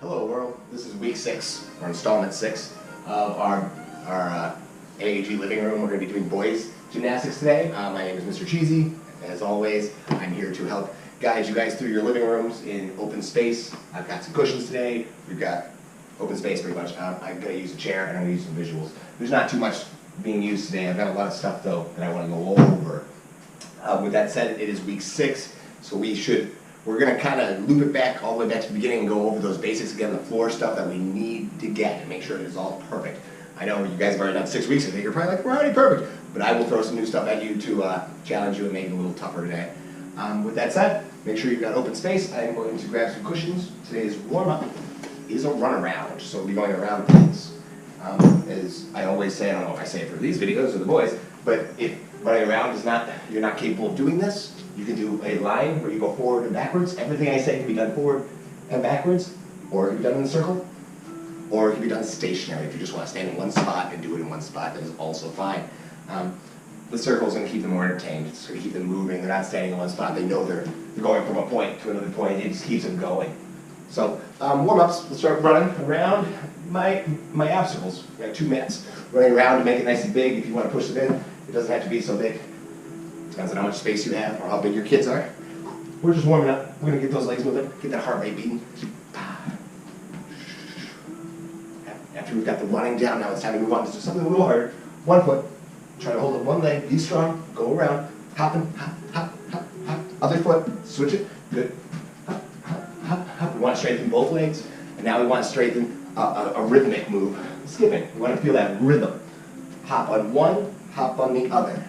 Hello world, this is week 6, or installment 6, of our AAG living room. We're going to be doing boys gymnastics today. My name is Mr. Cheesy. As always, I'm here to help guide you guys through your living rooms in open space. I've got some cushions today. We've got open space pretty much. I'm going to use a chair and I'm going to use some visuals. There's not too much being used today. I've got a lot of stuff though that I want to go over. With that said, it is week 6, so we're going to kind of loop it back all the way back to the beginning and go over those basics again, the floor stuff that we need to get and make sure it is all perfect. I know you guys have already done 6 weeks, I think you're probably like, we're already perfect. But I will throw some new stuff at you to challenge you and make it a little tougher today. With that said, make sure you've got open space. I am going to grab some cushions. Today's warm-up is a runaround, so we'll be going around things. As I always say, I don't know if I say it for these videos or the boys, but if running around is not, you're not capable of doing this, you can do a line where you go forward and backwards. Everything I say can be done forward and backwards, or it can be done in a circle, or it can be done stationary. If you just want to stand in one spot and do it in one spot, that is also fine. The circle is going to keep them more entertained. It's going to keep them moving. They're not standing in one spot. They know they're going from a point to another point. It just keeps them going. So warm-ups, let's start running around my obstacles. We got 2 mats. Running around to make it nice and big. If you want to push it in, it doesn't have to be so big. Depends on how much space you have or how big your kids are. We're just warming up. We're going to get those legs moving, get that heart rate beating. After we've got the running down, now it's time to move on to do something a little harder. 1 foot. Try to hold up one leg, be strong, go around, hopping, hop, hop, hop, hop. Other foot, switch it, good. Hop, hop, hop, hop. We want to strengthen both legs, and now we want to strengthen a rhythmic move. Skipping, we want to feel that rhythm. Hop on one, hop on the other.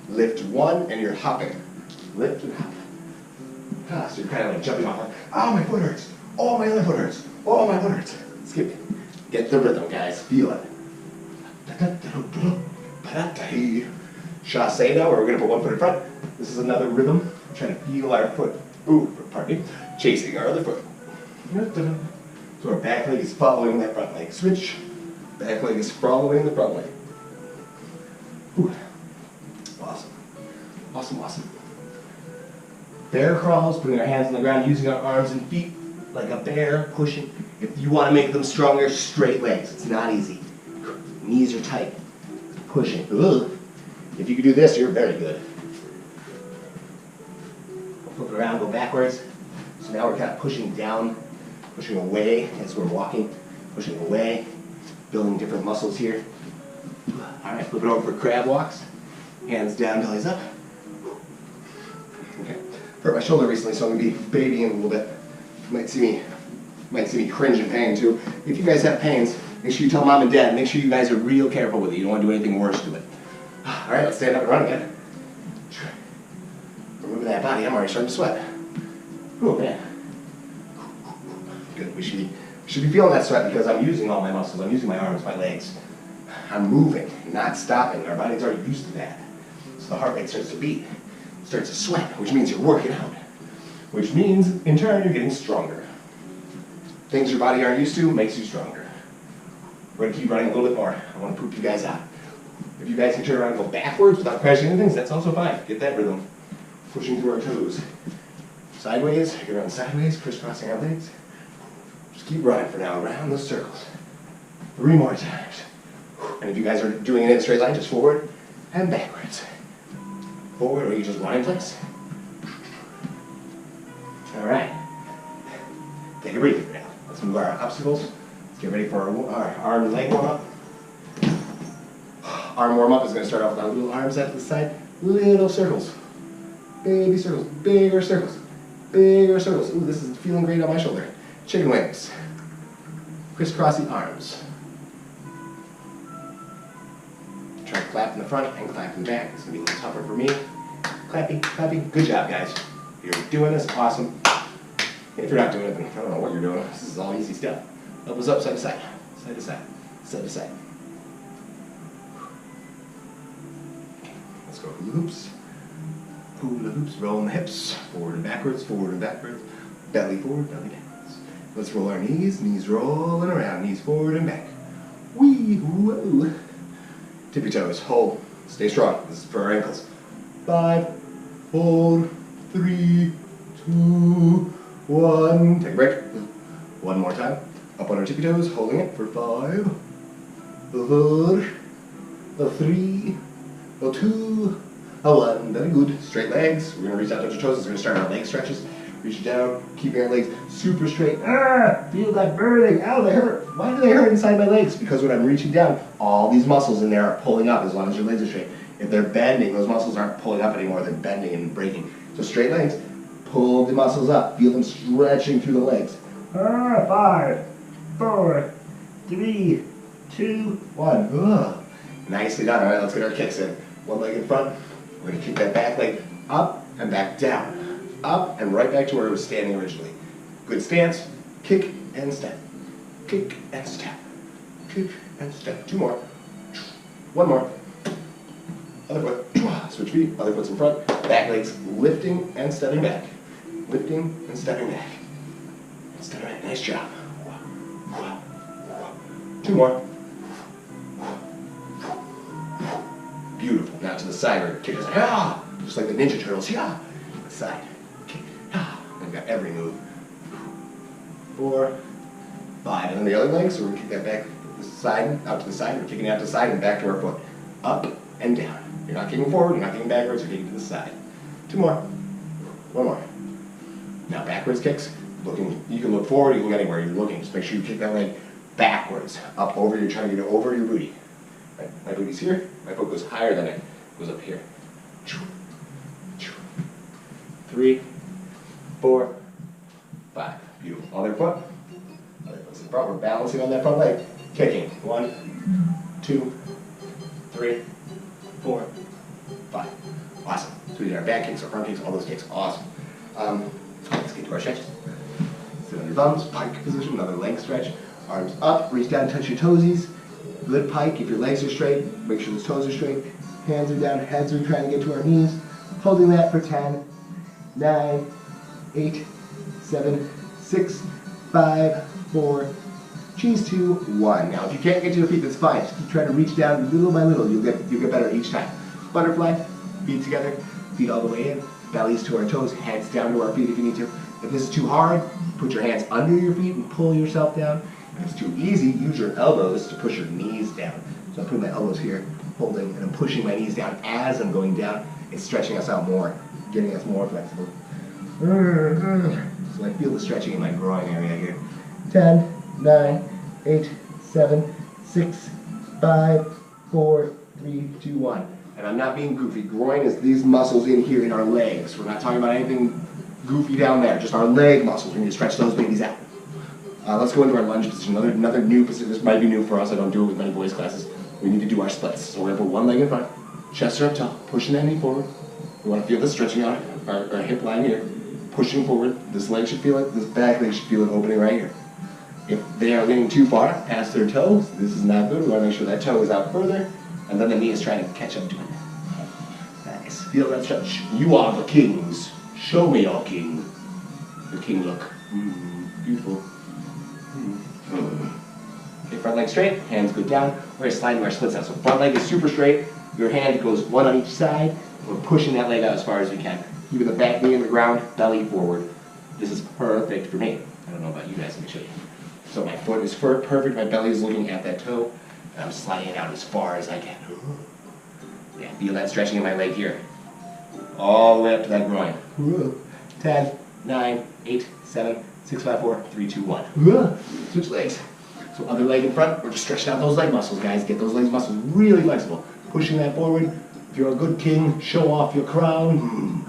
Lift one, and you're hopping. Lift and hop. So you're kind of like jumping off like, oh, my foot hurts. Oh, my other foot hurts. Oh, my foot hurts. Skipping. Get the rhythm, guys. Feel it. Chasse now, where we're going to put 1 foot in front. This is another rhythm. We're trying to feel our foot. Ooh, pardon me. Chasing our other foot. So our back leg is following that front leg. Switch. Back leg is following the front leg. Ooh. Awesome. Awesome, awesome. Bear crawls, putting our hands on the ground, using our arms and feet like a bear, pushing. If you want to make them stronger, straight legs. It's not easy. Knees are tight. Pushing. Ugh. If you can do this, you're very good. Flip it around, go backwards. So now we're kind of pushing down, pushing away as we're walking, pushing away, building different muscles here. All right, flip it over for crab walks. Hands down, bellies up. Okay. Hurt my shoulder recently, so I'm going to be babying a little bit. You might see me cringe in pain too. If you guys have pains, make sure you tell mom and dad. Make sure you guys are real careful with it. You don't want to do anything worse to it. All right, let's stand up and run again. We're moving that body. I'm already starting to sweat. Oh man. Good. We should be feeling that sweat because I'm using all my muscles. I'm using my arms, my legs. I'm moving, not stopping. Our body's already used to that. So the heart rate starts to beat, starts to sweat, which means you're working out. Which means, in turn, you're getting stronger. Things your body aren't used to makes you stronger. We're going to keep running a little bit more. I want to poop you guys out. If you guys can turn around and go backwards without crashing into things, that's also fine. Get that rhythm. Pushing through our toes. Sideways, you're running sideways, crisscrossing our legs. Just keep running for now, around those circles. 3 more times. And if you guys are doing it in a straight line, just forward and backwards. Forward, or you just run in place. All right. Take a breather now. Let's move our obstacles. Let's get ready for our arm and leg warm-up. Arm warm-up is going to start off with our little arms out to the side. Little circles. Baby circles. Bigger circles. Bigger circles. Ooh, this is feeling great on my shoulder. Chicken wings. Crisscrossing arms. Try to clap in the front and clap in the back. It's going to be a little tougher for me. Clapping, clapping. Good job, guys. You're doing this awesome. If you're not doing it, then I don't know what you're doing. This is all easy stuff. Elbows up, side to side. Side to side. Side to side. Okay, let's go hula hoops. Hula hoops. Roll in the hips. Forward and backwards. Forward and backwards. Belly forward, belly backwards. Let's roll our knees. Knees rolling around. Knees forward and back. Wee, whoa. Tippy toes, hold, stay strong. This is for our ankles. 5, hold, 3, 2, 1. Take a break. 1 more time. tippy toes, holding it for 5, a 4, a 3, a 2, a 1. Very good. Straight legs. We're going to reach out to your toes. It's going to start our leg stretches. Reach down, keeping our legs super straight. Feel that burning. Ow, they hurt. Why do they hurt inside my legs? Because when I'm reaching down, all these muscles in there are pulling up as long as your legs are straight. If they're bending, those muscles aren't pulling up anymore. They're bending and breaking. So straight legs, pull the muscles up. Feel them stretching through the legs. 5, 4, 3, 2, 1. Nicely done. All right, let's get our kicks in. One leg in front. We're going to kick that back leg up and back down. Up and right back to where it was standing originally. Good stance. Kick and step. Kick and step. Kick and step. 2 more. 1 more. Other foot. Switch feet. Other foot's in front. Back legs lifting and stepping back. Lifting and stepping back. And stepping back. Nice job. 2 more. Beautiful. Now to the side. We're going to kick us. Just like the Ninja Turtles. The side. Kick. I've got every move. 4, 5. And then the other leg. So we're going to kick that back to the side, out to the side. We're kicking out to the side and back to our foot. Up and down. You're not kicking forward. You're not kicking backwards. You're kicking to the side. 2 more. 1 more. Now backwards kicks. Looking. You can look forward. You can look anywhere you're looking. Just make sure you kick that leg backwards. Up over. You're trying to get it over your booty. Right. My booty's here. My foot goes higher than it goes up here. 3, 4, 5. Beautiful. Other foot. Other foot's in front. We're balancing on that front leg. Kicking. 1, 2, 3, 4, 5. Awesome. So we did our back kicks, our front kicks, all those kicks. Awesome. Let's get to our stretches. Sit on your thumbs, pike position, another leg stretch. Arms up, reach down, touch your toesies. Good pike. If your legs are straight, make sure those toes are straight. Hands are down, heads are trying to get to our knees. Holding that for 10, 9, 8, 7, 6, 5, 4, cheese 2, 1. Now if you can't get to your feet, that's fine. Just keep trying to reach down little by little. You'll get better each time. Butterfly, feet together, feet all the way in, bellies to our toes, heads down to our feet if you need to. If this is too hard, put your hands under your feet and pull yourself down. If it's too easy, use your elbows to push your knees down. So I'm putting my elbows here, holding, and I'm pushing my knees down as I'm going down. It's stretching us out more, getting us more flexible. So I feel the stretching in my groin area here. 10, 9, 8, 7, 6, 5, 4, 3, 2, 1. And I'm not being goofy. Groin is these muscles in here in our legs. We're not talking about anything goofy down there, just our leg muscles. We need to stretch those babies out. Let's go into our lunge position. Another new position. This might be new for us. I don't do it with many boys' classes. We need to do our splits. So we're going to put one leg in front, chest are up top, pushing that knee forward. We want to feel this stretching out our hip line here, pushing forward. This leg should feel it. This back leg should feel it opening right here. If they are leaning too far past their toes, this is not good. We want to make sure that toe is out further, and then the knee is trying to catch up to it. Nice. Feel that stretch. You are the kings. Show me your king. The king look. Beautiful. Okay, front leg straight, hands go down. We're going to slide into our splits out. So front leg is super straight. Your hand goes one on each side. We're pushing that leg out as far as we can. Keeping the back knee in the ground, belly forward. This is perfect for me. I don't know about you guys, let me show you. So my foot is perfect, my belly is looking at that toe, and I'm sliding it out as far as I can. Yeah, feel that stretching in my leg here. All the way up to that groin. 10, 9, 8, 7, 6, 5, 4, 3, 2, 1. Switch legs. So other leg in front, we're just stretching out those leg muscles, guys. Get those leg muscles really flexible. Pushing that forward. If you're a good king, show off your crown.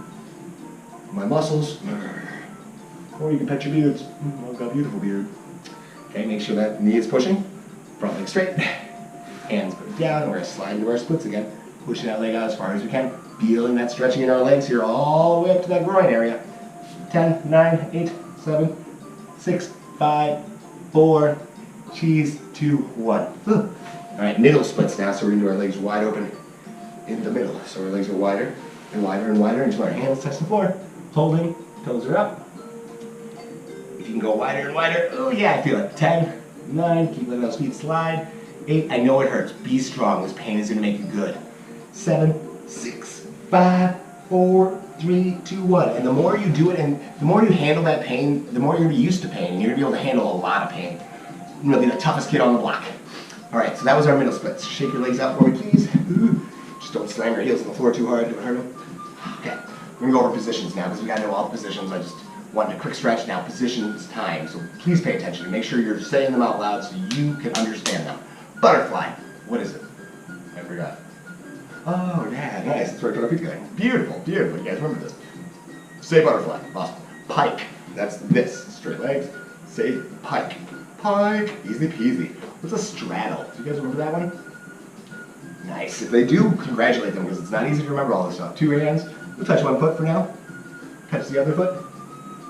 My muscles. Or you can pet your beards. I've got a beautiful beard. Okay, make sure that knee is pushing. Front leg straight. Hands put down. We're going to slide into our splits again. Pushing that leg out as far as we can. Feeling that stretching in our legs here all the way up to that groin area. 10, 9, 8, 7, 6, 5, 4, cheese, 2, 1. All right, middle splits now, so we're going to do our legs wide open in the middle. So our legs are wider and wider and wider until our hands touch the floor. Holding, toes are up. If you can go wider and wider, oh yeah, I feel it. 10, 9, keep letting those feet slide. 8, I know it hurts. Be strong, this pain is going to make you good. 7, 6, 5, 4, 3, 2, 1. And the more you do it and the more you handle that pain, the more you're going to be used to pain and you're going to be able to handle a lot of pain. really the toughest kid on the block. All right, so that was our middle splits. Shake your legs out for me, please. Just don't slam your heels on the floor too hard. Don't hurt them. Okay, we're gonna go over positions now because we gotta know all the positions. I just wanted a quick stretch. Now positions time, so please pay attention and make sure you're saying them out loud so you can understand them. Butterfly, what is it? I forgot. Oh yeah, nice. That's right, put our feet together. Beautiful, beautiful. You guys remember this? Say butterfly. Awesome. Pike. That's this. Straight legs. Say pike. Pike. Easy peasy. What's a straddle? Do you guys remember that one? Nice. If they do, congratulate them because it's not easy to remember all this stuff. 2 hands. We'll touch one foot for now. Touch the other foot.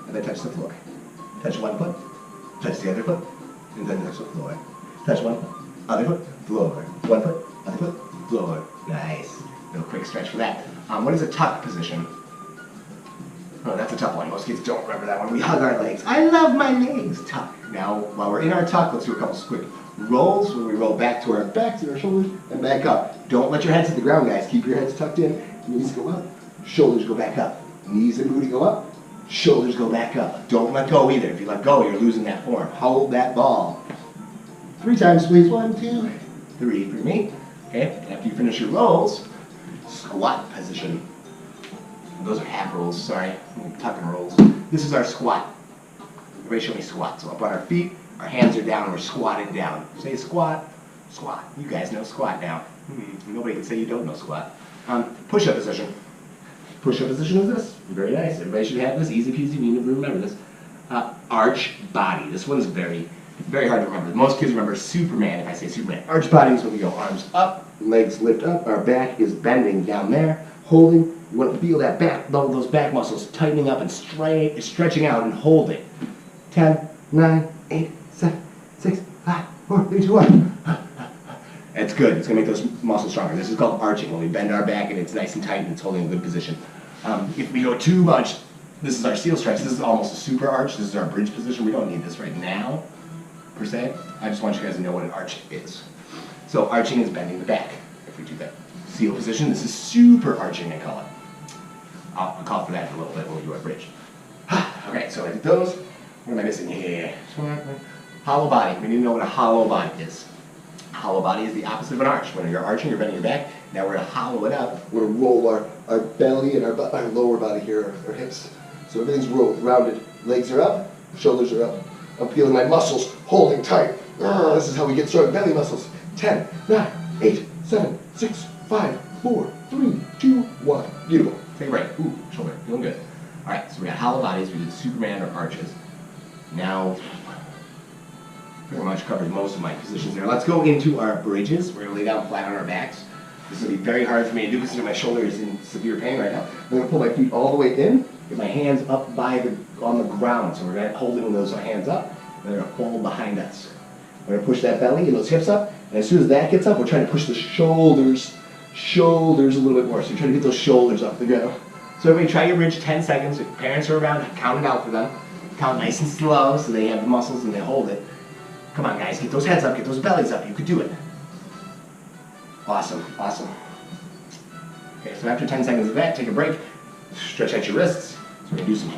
And then touch the floor. Touch one foot. Touch the other foot. And then touch the floor. Touch one. Other foot. Floor. One foot. Other foot. Floor. Nice. Little quick stretch for that. What is a tuck position? Oh, that's a tough one. Most kids don't remember that one. We hug our legs. I love my legs. Tuck. Now, while we're in our tuck, let's do a couple quick rolls where we roll back to our backs and our shoulders and back up. Don't let your heads hit the ground, guys. Keep your heads tucked in. Knees go up. Shoulders go back up. Knees and booty go up. Shoulders go back up. Don't let go either. If you let go, you're losing that form. Hold that ball. 3 times, please. 1, 2, 3 for me. Okay, and after you finish your rolls, squat position. Those are half rolls, sorry. Tuck and rolls. This is our squat. Everybody show me squat. So up on our feet, our hands are down, and we're squatting down. Say squat, squat. You guys know squat now. Nobody can say you don't know squat. Push-up position. Push-up position is this. Very nice. Everybody should have this. Easy peasy. You need to remember this. Arch body. This one's very hard to remember. Most kids remember Superman if I say Superman. Arch body is when we go arms up, legs lift up, our back is bending down there, holding. You want to feel that back, those back muscles tightening up and stretching out and hold it. 10, 9, 8, 7, 6, 5, 4, 3, 2, 1. That's good. It's going to make those muscles stronger. This is called arching, when we bend our back and it's nice and tight and it's holding a good position. If we go too much, this is our seal stretch. This is almost a super arch. This is our bridge position. We don't need this right now, per se. I just want you guys to know what an arch is. So arching is bending the back, if we do that. Seal position, this is super arching, I call it. I'll call for that in a little bit when we do our bridge. Okay, so I did those. What am I missing here? Hollow body. We need to know what a hollow body is. Hollow body is the opposite of an arch. When you're arching, you're bending your back. Now we're going to hollow it out. We're going to roll our belly and our lower body here, our hips. So everything's rounded. Legs are up, shoulders are up. I'm feeling my muscles holding tight. This is how we get strong belly muscles. 10, 9, 8, 7, 6, 5, 4, 3, 2, 1. Beautiful. Take a break. Ooh, shoulder. Feeling good. All right, so we got hollow bodies. We did Superman or arches. Now, pretty much covered most of my positions there. Let's go into our bridges. We're going to lay down flat on our backs. This is going to be very hard for me to do because my shoulder is in severe pain right now. I'm going to pull my feet all the way in, get my hands up on the ground. So we're going to hold those hands up, and they're going to fold behind us. We're going to push that belly and those hips up, and as soon as that gets up, we're trying to push the shoulders a little bit more. So you're trying to get those shoulders up together. So everybody try your bridge 10 seconds. If parents are around, count it out for them. Count nice and slow so they have the muscles and they hold it. Come on guys, get those heads up, get those bellies up. You could do it. Awesome, awesome. Okay, so after 10 seconds of that, take a break. Stretch out your wrists. So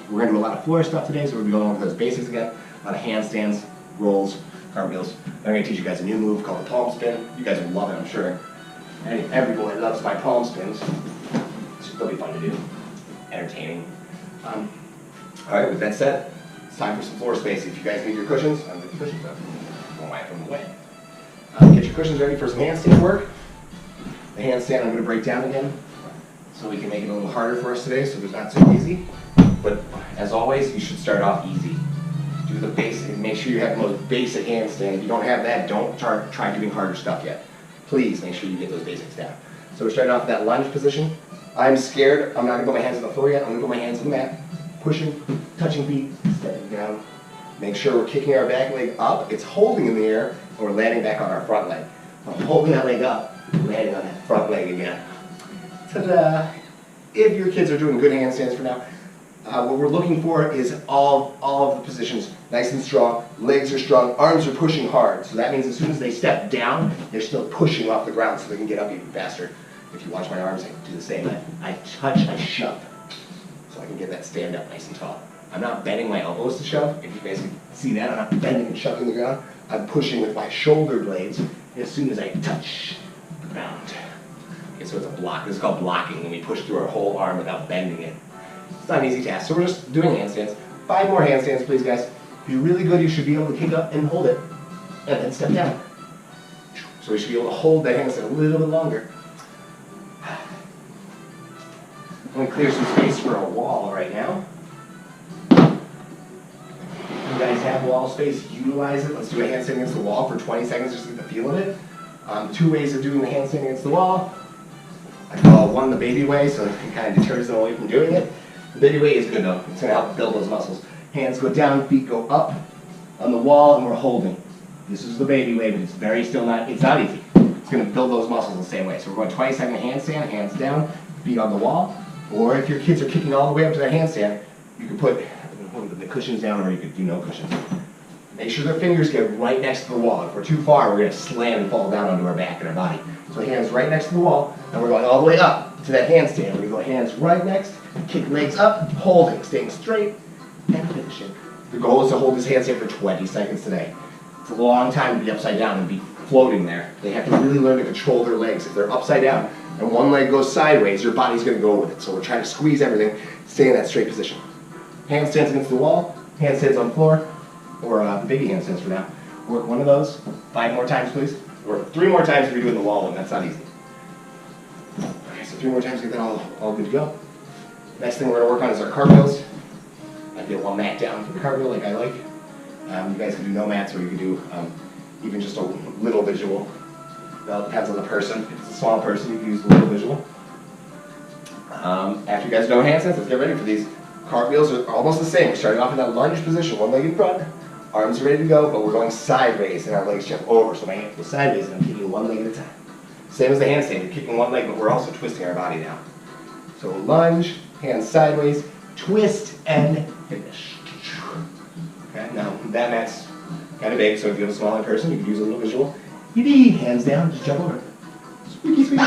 we're gonna do a lot of floor stuff today, so we're gonna be going over those basics again. A lot of handstands, rolls, cartwheels. I'm gonna teach you guys a new move called the palm spin. You guys will love it, I'm sure. Every boy loves my palm spins. They'll be fun to do. Entertaining. All right, with that said, it's time for some floor space. If you guys need your cushions, I'll get the cushions up. Don't wipe them away. Get your cushions ready for some handstand work. The handstand I'm going to break down again so we can make it a little harder for us today so it's not so easy. But as always, you should start off easy. Do the basic, make sure you have the most basic handstand. If you don't have that, don't try doing harder stuff yet. Please make sure you get those basics down. So we're starting off with that lunge position. I'm scared. I'm not going to put my hands on the floor yet. I'm going to put my hands on the mat. Pushing, touching feet, stepping down. Make sure we're kicking our back leg up. It's holding in the air, and we're landing back on our front leg. I'm holding that leg up, landing on that front leg again. Ta-da! If your kids are doing good handstands for now, what we're looking for is all of the positions nice and strong. Legs are strong, arms are pushing hard. So that means as soon as they step down, they're still pushing off the ground so they can get up even faster. If you watch my arms, I do the same. I touch, I shove. So I can get that stand up nice and tall. I'm not bending my elbows to shove. If you guys can see that, I'm not bending and shoving the ground. I'm pushing with my shoulder blades as soon as I touch the ground. Okay, so it's a block. This is called blocking, when we push through our whole arm without bending it. It's not an easy task, so we're just doing handstands. 5 more handstands, please, guys. If you're really good, you should be able to kick up and hold it, and then step down. So we should be able to hold that handstand a little bit longer. I'm going to clear some space for a wall right now. You guys have wall space, utilize it. Let's do a handstand against the wall for 20 seconds just to get the feel of it. 2 ways of doing the handstand against the wall. I call one the baby way, so it kind of deters them away from doing it. The baby way is good though. It's going to help build those muscles. Hands go down, feet go up on the wall, and we're holding. This is the baby way, but it's not easy. It's going to build those muscles the same way. So we're going 20-second handstand, hands down, feet on the wall. Or if your kids are kicking all the way up to that handstand, you can put the cushions down, or you could do no cushions. Make sure their fingers get right next to the wall. If we're too far, we're going to slam and fall down onto our back and our body. So hands right next to the wall, and we're going all the way up to that handstand. We're going to go hands right next, kick legs up, holding, staying straight, and finishing. The goal is to hold this handstand for 20 seconds today. It's a long time to be upside down and be floating there. They have to really learn to control their legs. If they're upside down and one leg goes sideways, your body's going to go with it. So we're trying to squeeze everything, stay in that straight position. Handstands against the wall, handstands on the floor, or baby handstands for now. Work one of those 5 more times, please. Or 3 more times if you're doing the wall one. That's not easy. Okay, so 3 more times, get that all good to go. Next thing we're going to work on is our cartwheels. I get one mat down for the cartwheel like I like. You guys can do no mats, or you can do even just a little visual. Well, it depends on the person. If it's a small person, you can use the little visual. After you guys know handstands, let's get ready for these. Cartwheels are almost the same. We're starting off in that lunge position, one leg in front, arms are ready to go, but we're going sideways and our legs jump over. So my hands go sideways and I'm kicking one leg at a time. Same as the handstand, you're kicking one leg, but we're also twisting our body now. So lunge, hands sideways, twist, and finish. Okay, now that mat's kind of big, so if you have a smaller person, you can use a little visual. Hands down, just jump over. Squeaky, squeaky.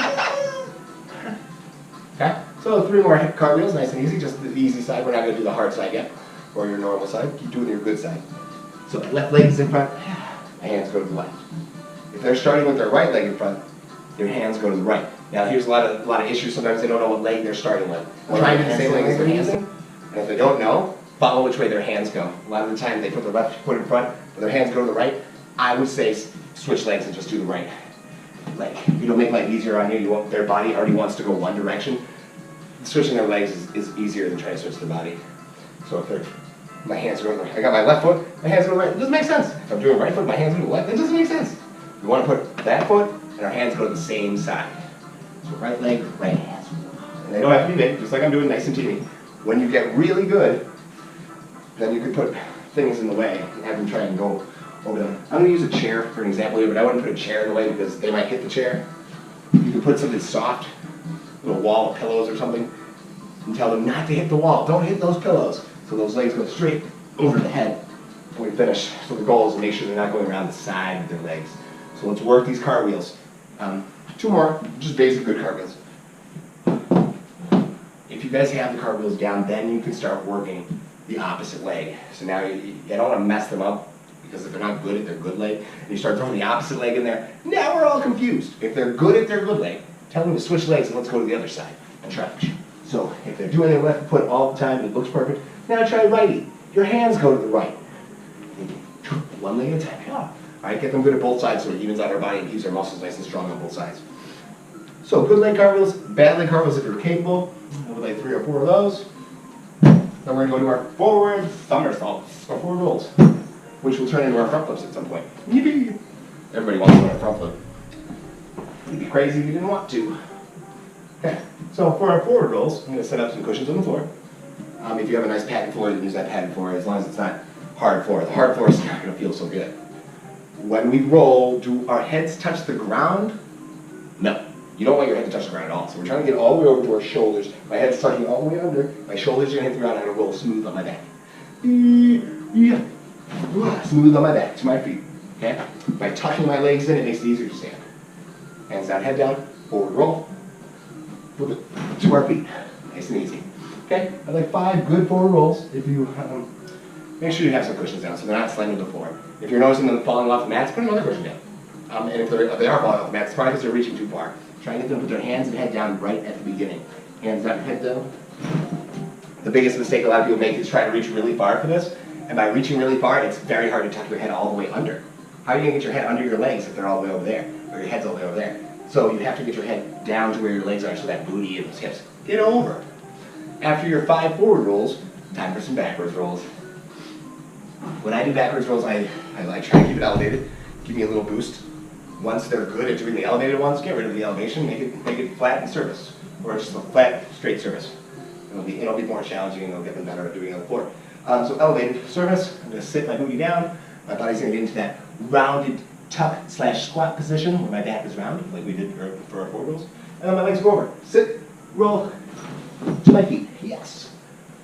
Okay, so 3 more cartwheels, nice and easy, just the easy side. We're not going to do the hard side yet, or your normal side. Keep doing your good side. So my left leg is in front, my hands go to the left. If they're starting with their right leg in front, their hands go to the right. Now here's a lot of issues. Sometimes they don't know what leg they're starting with. Try to do the same leg as they're using, and if they don't know, follow which way their hands go. A lot of the time they put their left foot in front, but their hands go to the right. I would say switch legs and just do the right leg. It'll make life easier on you. Their body already wants to go one direction. Switching their legs is easier than trying to switch their body. So if my hands go to the right, I got my left foot, my hands go to the right. It doesn't make sense. If I'm doing right foot, my hands go to the left. It doesn't make sense. We want to put that foot and our hands go to the same side. So right leg, right hands. And they don't have to be big, just like I'm doing, nice and teeny. When you get really good, then you can put things in the way and have them try and go over them. I'm going to use a chair for an example here, but I wouldn't put a chair in the way because they might hit the chair. You can put something soft, a little wall of pillows or something, and tell them not to hit the wall. Don't hit those pillows. So those legs go straight over the head when we finish. So the goal is to make sure they're not going around the side with their legs. So let's work these cartwheels. 2 more, just basic good cartwheels. If you guys have the cartwheels down, then you can start working the opposite leg. So now you don't want to mess them up, because if they're not good at their good leg, and you start throwing the opposite leg in there, now we're all confused. If they're good at their good leg, tell them to switch legs and let's go to the other side and try. So if they're doing their left foot all the time, it looks perfect. Now try righty. Your hands go to the right. One leg at a time. Yeah. All right, get them good at both sides so it evens out our body and keeps our muscles nice and strong on both sides. So good leg cartwheels, bad leg cartwheels if you're capable. We'll like 3 or 4 of those. Then we're going to go to our forward somersaults, or forward rolls, which will turn into our front flips at some point. Yippee! Everybody wants to learn a front flip. You'd be crazy if you didn't want to. Okay, so for our forward rolls, I'm going to set up some cushions on the floor. If you have a nice padded floor, you can use that padded floor as long as it's not hard floor. The hard floor is not going to feel so good. When we roll, do our heads touch the ground? No. You don't want your head to touch the ground at all. So we're trying to get all the way over to our shoulders. My head's tucking all the way under. My shoulders are going to hit the ground. I'm going to roll smooth on my back. Smooth on my back to my feet. Okay? By tucking my legs in, it makes it easier to stand. Hands down, head down, forward roll. Flip it to our feet. Nice and easy. Okay, I'd like 5 good forward rolls. If you make sure you have some cushions down so they're not slamming to the floor. If you're noticing them falling off the mats, put another cushion down. And if they are falling off the mats, it's probably because they're reaching too far. Try and get them to put their hands and head down right at the beginning. Hands down, head down. The biggest mistake a lot of people make is try to reach really far for this. And by reaching really far, it's very hard to tuck your head all the way under. How are you going to get your head under your legs if they're all the way over there? Or your head's all the way over there? So you have to get your head down to where your legs are so that booty and those hips get over. After your 5 forward rolls, time for some backwards rolls. When I do backwards rolls, I try to keep it elevated. Give me a little boost. Once they're good at doing the elevated ones, get rid of the elevation, make it flat and service. Or just a flat, straight service. It'll be more challenging and it'll get them better at doing it on the floor. So elevated service, I'm going to sit my booty down. My body's going to get into that rounded tuck/squat position where my back is round, like we did for our forward rolls. And then my legs go over. Sit, roll, to my feet. Yes.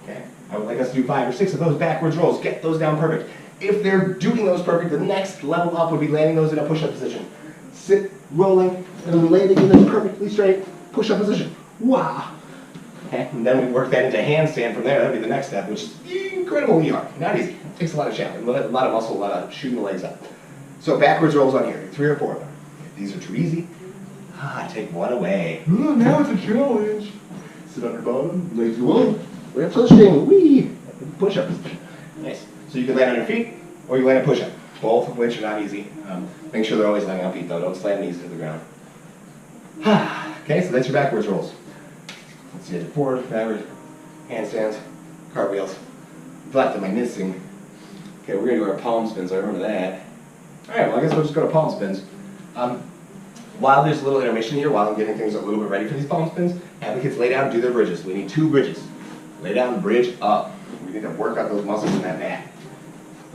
Okay. I would like us to do 5 or 6 of those backwards rolls. Get those down perfect. If they're doing those perfect, the next level up would be landing those in a push-up position. Sit, rolling, and landing in a perfectly straight push-up position. Wow. Okay. And then we work that into handstand from there. That'd be the next step, which is incredibly hard. Not easy. It takes a lot of challenge, a lot of muscle, a lot of shooting the legs up. So backwards rolls on here, 3 or 4 of them. If these are too easy, take one away. Oh, now it's a challenge. Sit on your bottom, legs go up. We're pushing, wee, push-up position. Nice. So you can land on your feet, or you land a push-up, both of which are not easy. Make sure they're always landing on feet, though. Don't slam knees to the ground. Okay, so that's your backwards rolls. Let's see, forward, backward, handstands, cartwheels. Left, am I missing? Okay, we're going to do our palm spins. I remember that. All right, well, I guess we'll just go to palm spins. While there's a little intermission here, while I'm getting things a little bit ready for these palm spins, have the kids lay down and do their bridges. We need 2 bridges. Lay down, bridge up. We need to work out those muscles in that back.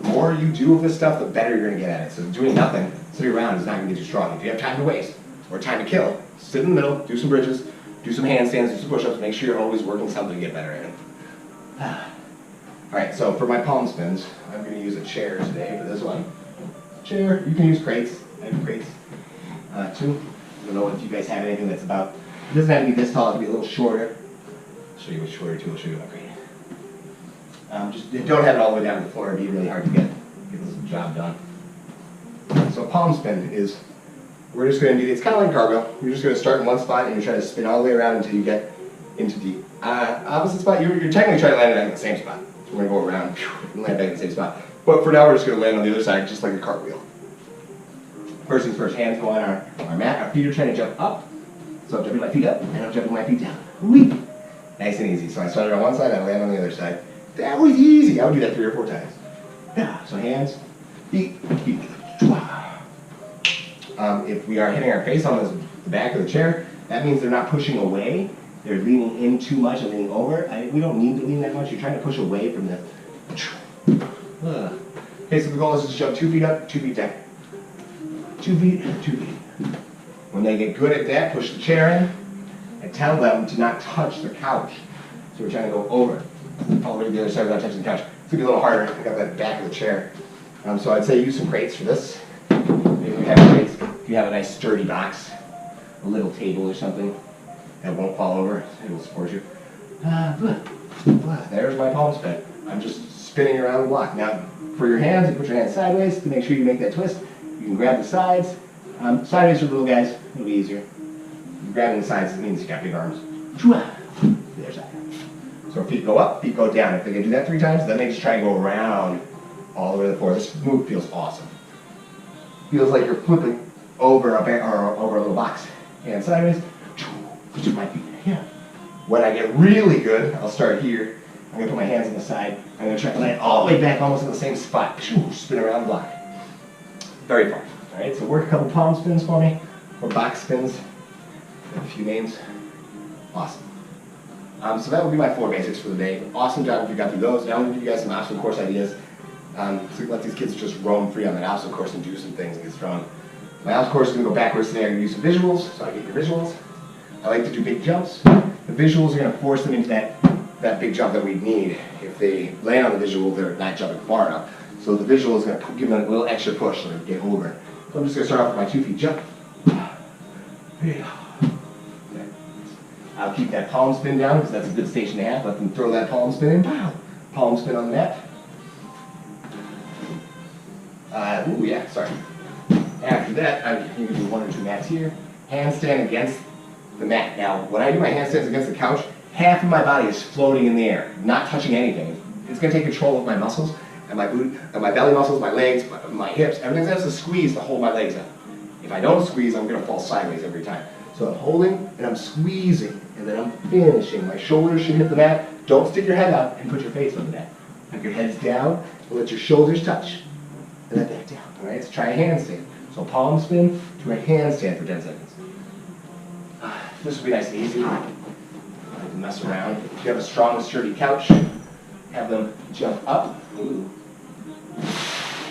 The more you do of this stuff, the better you're going to get at it. So doing nothing, sitting around is not going to get you strong. If you have time to waste or time to kill, sit in the middle, do some bridges, do some handstands, do some push-ups. Make sure you're always working something to get better at it. All right, so for my palm spins, I'm going to use a chair today for this one. Chair, you can use crates. I have crates too. I don't know if you guys have anything that's about, it doesn't have to be this tall, it can be a little shorter. I'll show you what's shorter too, I'll show you about crate. Just don't have it all the way down to the floor, it'd be really hard to get this job done. So a palm spin is, we're just going to do, it's kind of like cartwheel. You're just going to start in one spot and you're trying to spin all the way around until you get into the opposite spot. You're technically trying to land it in the same spot. So we're going to go around and land back in the same spot. But for now, we're just going to land on the other side, just like a cartwheel. First things first, hands go on our mat. Our feet are trying to jump up. So I'm jumping my feet up, and I'm jumping my feet down. Whee! Nice and easy. So I started on one side, I land on the other side. That was easy. I would do that 3 or 4 times. So hands, feet, feet. If we are hitting our face on the back of the chair, that means they're not pushing away. They're leaning in too much and leaning over. We don't need to lean that much. You're trying to push away from the... Okay, so the goal is to jump 2 feet up, 2 feet down. 2 feet, 2 feet. When they get good at that, push the chair in and tell them to not touch the couch. So we're trying to go over, all the way to the other side without touching the couch. It's going to be a little harder to pick up that back of the chair. So I'd say use some crates for this. If you have crates, if you have a nice sturdy box, a little table or something that won't fall over, it will support you. There's my palm spin. I'm just spinning around the block. Now, for your hands, you put your hands sideways to make sure you make that twist. You can grab the sides. Sideways for little guys, it'll be easier. Grabbing the sides means you got big arms. There's that. So feet go up, feet go down. If they can do that 3 times, then they just try and go around all the way to the floor. This move feels awesome. Feels like you're flipping over over a little box. Hands sideways, push my feet. Yeah. When I get really good, I'll start here. I'm going to put my hands on the side. I'm going to try to land all the way back almost in the same spot. Spin around the block. Very far. All right, so work a couple palm spins for me, or box spins. A few names. Awesome. So that would be my 4 basics for the day. Awesome job if you got through those. Now I'm going to give you guys some obstacle course ideas. So let these kids just roam free on that obstacle course and do some things and get strong. My obstacle course is going to go backwards today. I'm going to use some visuals, so I get your visuals. I like to do big jumps. The visuals are going to force them into that big jump that we need. If they land on the visual, they're not jumping far enough. So the visual is going to give them a little extra push so they get over. So I'm just going to start off with my 2 feet jump. I'll keep that palm spin down because that's a good station to have. Let them throw that palm spin in. Wow. Palm spin on the mat. Ooh, yeah, sorry. After that, you can do 1 or 2 mats here. Handstand against the mat. Now, when I do my handstands against the couch, half of my body is floating in the air, not touching anything. It's going to take control of my muscles, and my belly muscles, my legs, my hips. Everything has to squeeze to hold my legs up. If I don't squeeze, I'm going to fall sideways every time. So I'm holding, and I'm squeezing, and then I'm finishing. My shoulders should hit the mat. Don't stick your head out and put your face on the mat. Put your heads down, and let your shoulders touch. And let that down. All right, so try a handstand. So palm spin to a handstand for 10 seconds. This will be nice and easy. I can mess around. If you have a strong, sturdy couch, have them jump up. Ooh.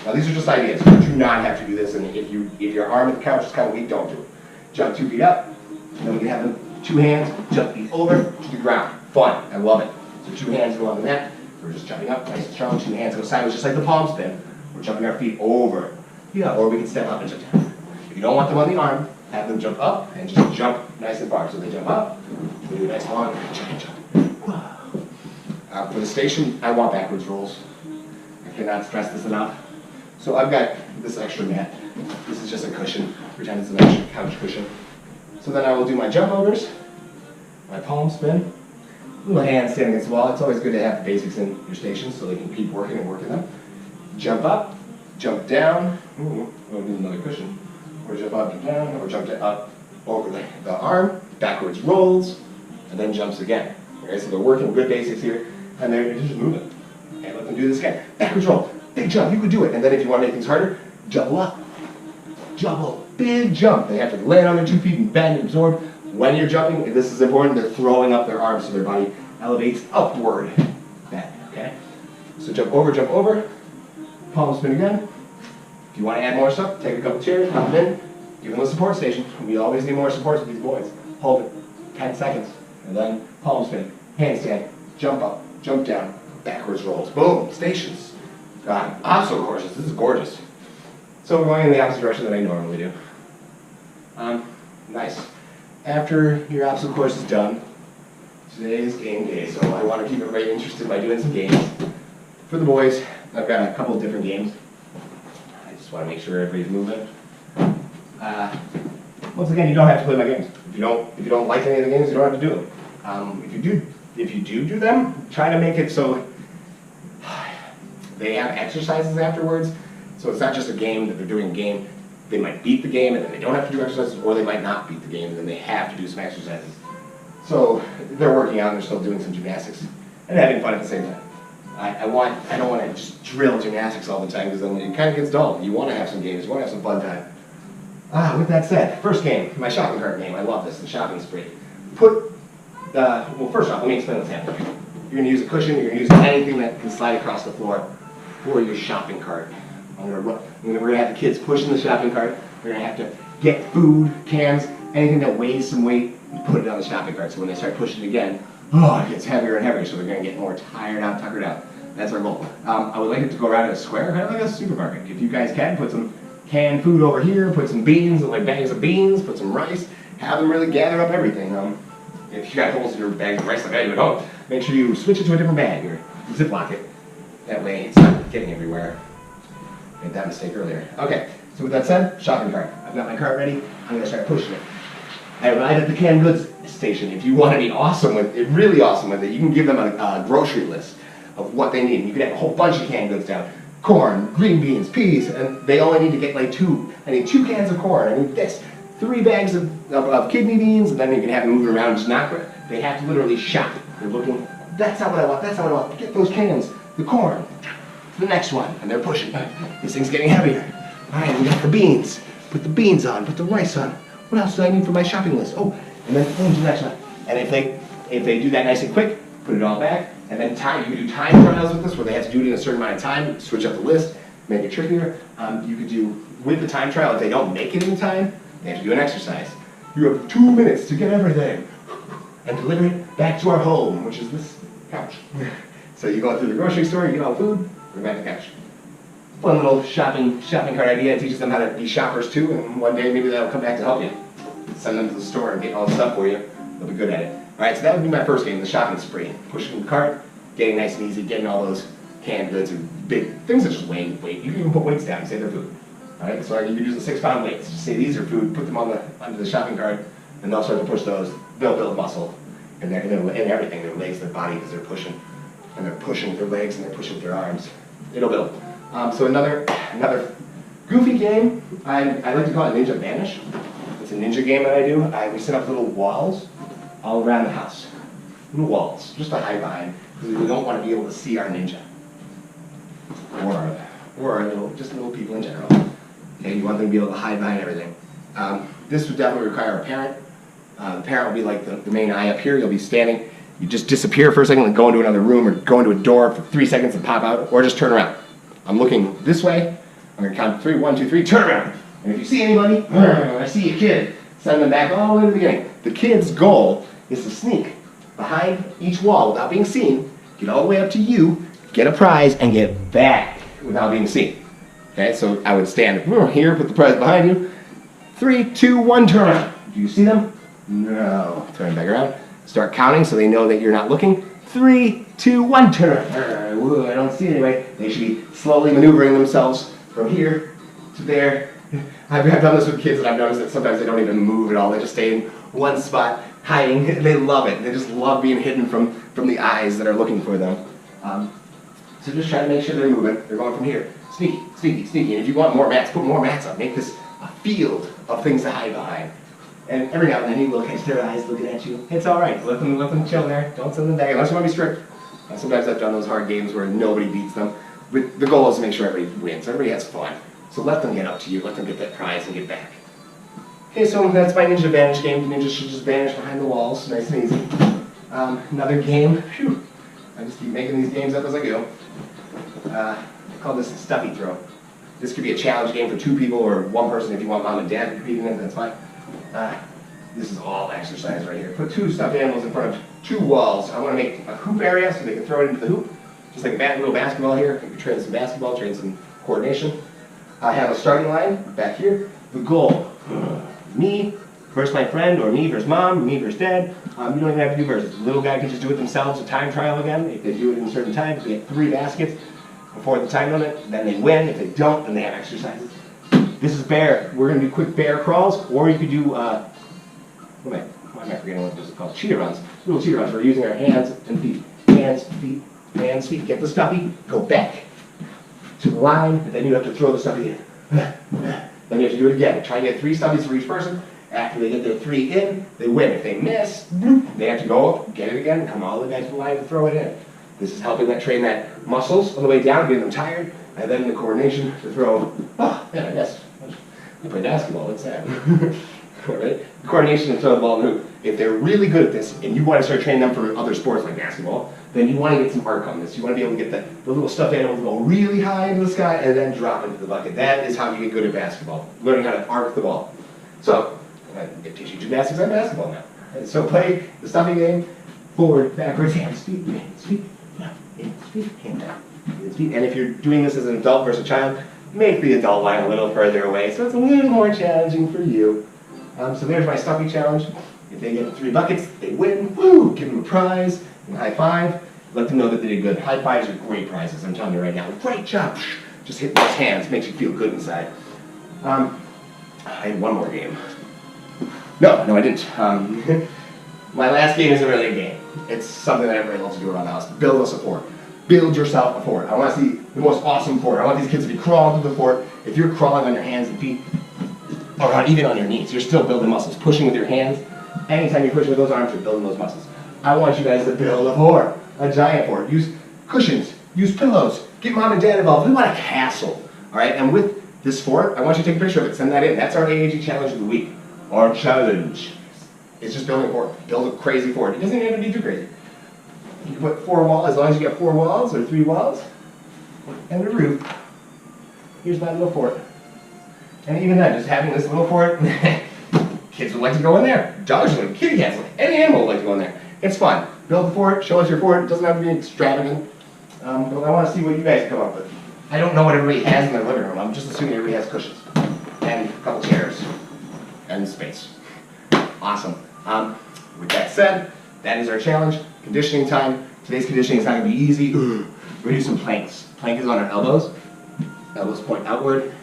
Now these are just ideas. You do not have to do this, and if your arm at the couch is kind of weak, don't do it. Jump 2 feet up, and then we can have them 2 hands, jump feet over to the ground. Fun, I love it. So 2 hands go on the mat. We're just jumping up, nice and strong. 2 hands go sideways, just like the palm spin. We're jumping our feet over. Yeah, or we can step up and jump down. If you don't want them on the arm, have them jump up and just jump nice and far. So they jump up, we do a nice long jump. For the station, I want backwards rolls. I cannot stress this enough. So I've got this extra mat. This is just a cushion. Pretend it's an extra couch cushion. So then I will do my jump overs, my palm spin, little handstand against the wall. It's always good to have the basics in your stations so they can keep working and working them. Jump up, jump down. Ooh, we'll do another cushion. Or jump up and down, or jump up over the arm, backwards rolls, and then jumps again. Okay, so they're working good basics here, and they're just moving. Okay, let them do this again. Backwards roll, big jump, you can do it. And then if you want to make things harder, double up. Double, big jump. They have to land on their 2 feet and bend and absorb. When you're jumping, this is important, they're throwing up their arms so their body elevates upward. Bend, okay? So jump over, palm spin again. If you want to add more stuff, take a couple chairs, hop in, give them a support station. We always need more supports with these boys. Hold it 10 seconds, and then palm spin, handstand, jump up, jump down, backwards rolls. Boom, stations. God, obstacle courses, this is gorgeous. So we're going in the opposite direction that I normally do. Nice. After your obstacle course is done, today is game day, so I want to keep everybody interested by doing some games. For the boys, I've got a couple of different games. I just want to make sure everybody's moving. Once again, you don't have to play my games. If you don't like any of the games, you don't have to do them. If you do them, try to make it so they have exercises afterwards. So it's not just a game that they're doing a game. They might beat the game and then they don't have to do exercises, or they might not beat the game and then they have to do some exercises. So they're working out and they're still doing some gymnastics and having fun at the same time. I don't want to just drill gymnastics all the time because then it kind of gets dull. You want to have some games, you want to have some fun time. With that said, first game, my shopping cart game. I love this, the shopping spree. Well, first off, let me explain what's happening here. You're going to use a cushion, you're going to use anything that can slide across the floor for your shopping cart. We're going to have the kids pushing the shopping cart. We're going to have to get food, cans, anything that weighs some weight, and put it on the shopping cart. So when they start pushing it again, it gets heavier and heavier, so they're going to get more tired out, tuckered out. That's our goal. I would like it to go around in a square, kind of like a supermarket. If you guys can, put some canned food over here, put some beans, like bags of beans, put some rice, have them really gather up everything. If you got holes in your bag of rice like I do at home, make sure you switch it to a different bag or ziplock it. That way it's not getting everywhere. Made that mistake earlier. Okay, so with that said, shopping cart. I've got my cart ready. I'm going to start pushing it. I arrived at the canned goods station. If you want to be awesome with it, really awesome with it, you can give them a grocery list of what they need. You can have a whole bunch of canned goods down. Corn, green beans, peas, and they only need to get like 2. I need 2 cans of corn. I need this, 3 bags of kidney beans, and then you can have them moving around. Just not. They have to literally shop. They're looking. That's not what I want. That's not what I want. Get those cans. The corn. The next one, and they're pushing. This thing's getting heavier. All right, we got the beans. Put the beans on. Put the rice on. What else do I need for my shopping list? Oh, and then the next one. And if they do that nice and quick, put it all back, and then time. You can do time trials with this, where they have to do it in a certain amount of time. Switch up the list, make it trickier. You could do with the time trial. If they don't make it in time, they have to do an exercise. You have 2 minutes to get everything and deliver it back to our home, which is this couch. So you go through the grocery store, you get all the food. We're back to the couch. Fun little shopping cart idea. It teaches them how to be shoppers too, and one day maybe they'll come back to help you. Send them to the store and get all the stuff for you. They'll be good at it. Alright, so that would be my first game, the shopping spree. Pushing the cart, getting nice and easy, getting all those canned goods or big things that just weigh weight. You can even put weights down and say they're food. Alright, so you use the 6-pound weights. Just say these are food, put them onto the shopping cart, and they'll start to push those. They'll build muscle in everything, their legs, their body, because they're pushing. And they're pushing with their legs and they're pushing with their arms. It'll build. So another goofy game, I like to call it Ninja Vanish. It's a ninja game that I do. We set up little walls all around the house. Little walls, just to hide behind, because we don't want to be able to see our ninja. Or just little people in general. Okay, you want them to be able to hide behind everything. This would definitely require a parent. The parent will be like the main eye up here. You'll be standing. You just disappear for a second and go into another room or go into a door for 3 seconds and pop out, or just turn around. I'm looking this way. I'm going to count to 3. 1, 2, 3, turn around. And if you see anybody, I see a kid, send them back all the way to the beginning. The kid's goal is to sneak behind each wall without being seen, get all the way up to you, get a prize, and get back without being seen. Okay, so I would stand here, put the prize behind you. 3, 2, 1, turn around. Do you see them? No. Turn back around. Start counting so they know that you're not looking. 3, 2, 1, turn around. I don't see anybody. They should be slowly maneuvering themselves from here to there. I've done this with kids and I've noticed that sometimes they don't even move at all. They just stay in one spot, hiding. They love it. They just love being hidden from the eyes that are looking for them. So just try to make sure they're moving. They're going from here. Sneaky, sneaky, sneaky. And if you want more mats, put more mats up. Make this a field of things to hide behind. And every now and then you will catch their eyes looking at you. It's all right. Let them chill there. Don't send them back unless you want to be strict. Sometimes I've done those hard games where nobody beats them. But the goal is to make sure everybody wins. Everybody has fun. So let them get up to you. Let them get that prize and get back. Okay, so that's my Ninja Vanish game. The ninjas should just vanish behind the walls. Nice and easy. Another game. Phew. I just keep making these games up as I go. I call this Stuffy Throw. This could be a challenge game for 2 people or 1 person if you want mom and dad to compete in it. That's fine. This is all exercise right here. Put 2 stuffed animals in front of 2 walls. I want to make a hoop area so they can throw it into the hoop. Just like a little basketball here. You can train some basketball, train some coordination. I have a starting line back here. The goal, me versus my friend, or me versus mom, me versus dad. You don't even have to do versus. The little guy can just do it themselves, a time trial again. If they do it in a certain time, if they get 3 baskets before the time limit, then they win. If they don't, then they have exercises. This is bear. We're going to do quick bear crawls, or you could do, why am I forgetting what this is called? Cheetah runs. Little cheetah runs. We're using our hands and feet. Hands, feet, hands, feet. Get the stuffy, go back to the line, and then you have to throw the stuffy in. Then you have to do it again. Try and get 3 stuffies for each person. After they get their 3 in, they win. If they miss, they have to go up, get it again, and come all the way back to the line and throw it in. This is helping them train that muscles on the way down, getting them tired, and then the coordination to throw. Oh, man, I missed. I play basketball, what's that? Right? The coordination to throw the ball in the hoop. If they're really good at this, and you want to start training them for other sports like basketball, then you want to get some arc on this. You want to be able to get the little stuffed animals go really high into the sky and then drop into the bucket. That is how you get good at basketball, learning how to arc the ball. So, I teach you gymnastics and basketball now. And so play the stuffing game, forward, backwards, hands, feet, hands, feet, hands down, hands, feet. And if you're doing this as an adult versus a child, make the adult line a little further away, so it's a little more challenging for you. So there's my stuffing challenge. If they get 3 buckets, they win. Woo! Give them a prize and a high five. Let them know that they did good. High fives are great prizes, I'm telling you right now. Great job! Just hit those hands, makes you feel good inside. I had one more game. No, I didn't. My last game isn't really a game. It's something that everybody loves to do around the house. Build us a fort. Build yourself a fort. I want to see the most awesome fort. I want these kids to be crawling to the fort. If you're crawling on your hands and feet, or not even on your knees, you're still building muscles. Pushing with your hands. Anytime you're pushing with those arms, you're building those muscles. I want you guys to build a fort. A giant fort. Use cushions. Use pillows. Get mom and dad involved. We want a castle. Alright, and with this fort, I want you to take a picture of it. Send that in. That's our AAG challenge of the week. Our challenge. It's just building a fort. Build a crazy fort. It doesn't even have to be too crazy. You can put 4 walls, as long as you get 4 walls or 3 walls, and a roof. Here's my little fort. And even then, just having this little fort, kids would like to go in there. Dogs would like, kitty cats, any animal would like to go in there. It's fun. Build the fort, show us your fort. It doesn't have to be extravagant. But I want to see what you guys come up with. I don't know what everybody has in their living room. I'm just assuming everybody has cushions. And a couple chairs. And space. Awesome. With that said, That is our challenge. Conditioning time. Today's conditioning is not going to be easy. We're going to do some planks. Plank is on our elbows. Elbows point outward.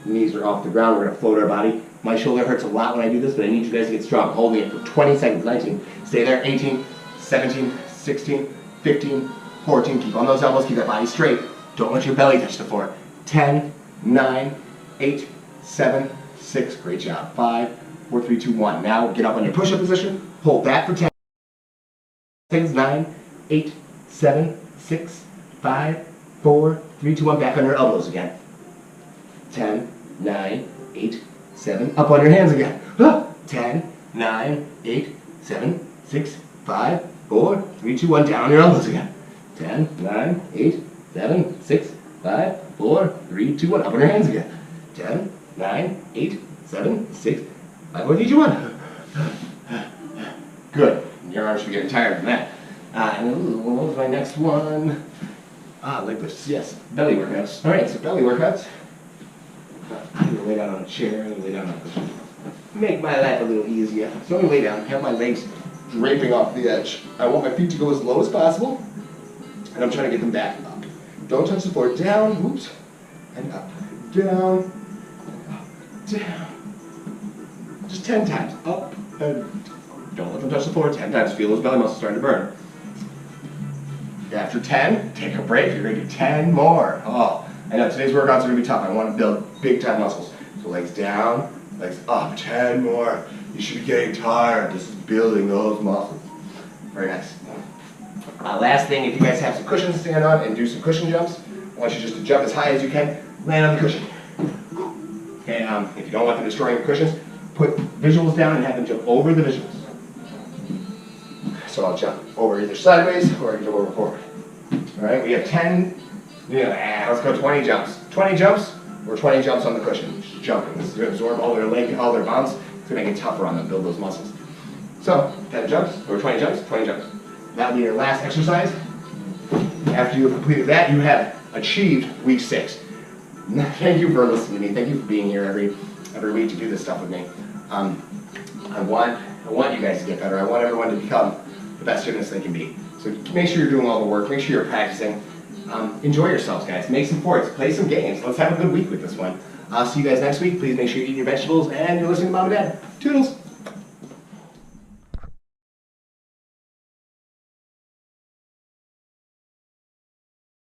Knees are off the ground. We're going to float our body. My shoulder hurts a lot when I do this, but I need you guys to get strong. Holding it for 20 seconds. 19. Stay there. 18, 17, 16, 15, 14. Keep on those elbows. Keep that body straight. Don't let your belly touch the floor. 10, 9, 8, 7, 6. Great job. 5, 4, 3, 2, 1. Now get up on your push-up position. Hold that for 10 seconds. 9, 8, 7, 6, 5, 4, 3, 2, 1. Back on your elbows again. 10, 9, 8, 7. Up on your hands again. 10, 9, 8, 7, 6, 5, 4, 3, 2, 1. Down on your elbows again. 10, 9, 8, 7, 6, 5, 4, 3, 2, 1. Up on your hands again. 10, 9, 8, 7, 6, 5, 4, 3, 2, 1. Good. Your arms should be getting tired from that. And what was my next one? Leg lifts. Yes, belly workouts. All right, so belly workouts. I'm going to lay down on a chair. I'm going to lay down on a cushion. Make my life a little easier. So I'm going to lay down, have my legs draping off the edge. I want my feet to go as low as possible, and I'm trying to get them back up. Don't touch the floor. Down, oops, and up. Down, and up, down. Just 10 times. Up and don't let them touch the floor. 10 times. Feel those belly muscles starting to burn. After 10, take a break. You're going to do 10 more. Oh, I know today's workouts are going to be tough. I want to build big time muscles. So legs down, legs up. 10 more. You should be getting tired. This is building those muscles. Very nice. Last thing, if you guys have some cushions to stand on and do some cushion jumps, I want you just to jump as high as you can, land on the cushion. Okay, if you don't want them destroying the cushions, put visuals down and have them jump over the visuals. So I'll jump over either sideways or I can jump over forward. All right, we have 10, let's go 20 jumps. 20 jumps or 20 jumps on the cushion. Just jumping. This is going to absorb all their bounce. It's going to make it tougher on them, build those muscles. So 10 jumps or 20 jumps, 20 jumps. That'll be your last exercise. After you have completed that, you have achieved week 6. Thank you for listening to me. Thank you for being here every week to do this stuff with me. I want you guys to get better. I want everyone to become the best students they can be. So make sure you're doing all the work. Make sure you're practicing. Enjoy yourselves, guys. Make some forts. Play some games. Let's have a good week with this one. I'll see you guys next week. Please make sure you eat your vegetables and you're listening to Mom and Dad. Toodles!